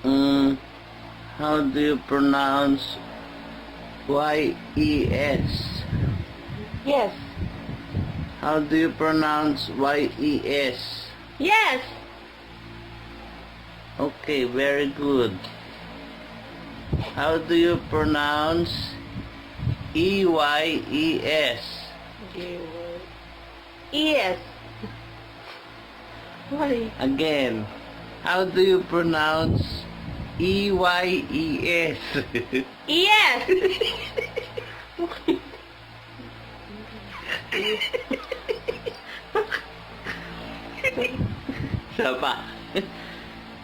Mm, how do you pronounce Y-E-S? Yes. How do you pronounce Y-E-S? Yes. Okay, very good. How do you pronounce E-Y-E-S? Yes. Why? Again, how do you pronounce E-Y-E-S? Yes. Isa pa.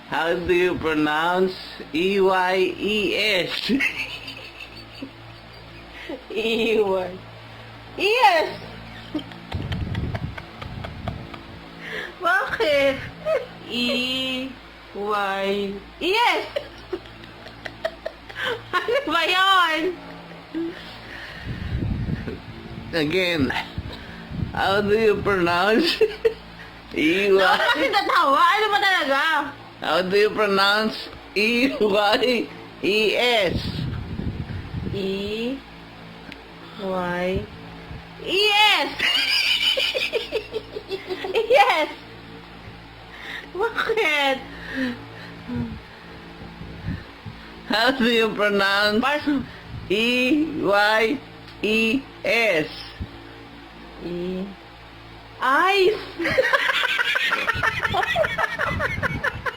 How do you pronounce E-Y-E-S? Iwan. Yes. Bakit? E-Y. Yes. Ano ba yun? Again, how do you pronounce Bakit kasi E-Y? tatawa? Ano ba talaga? How do you pronounce E-Y-E-S? E-Y. Yes! Yes! Bakit? How do you pronounce E-Y-E-S? Ice.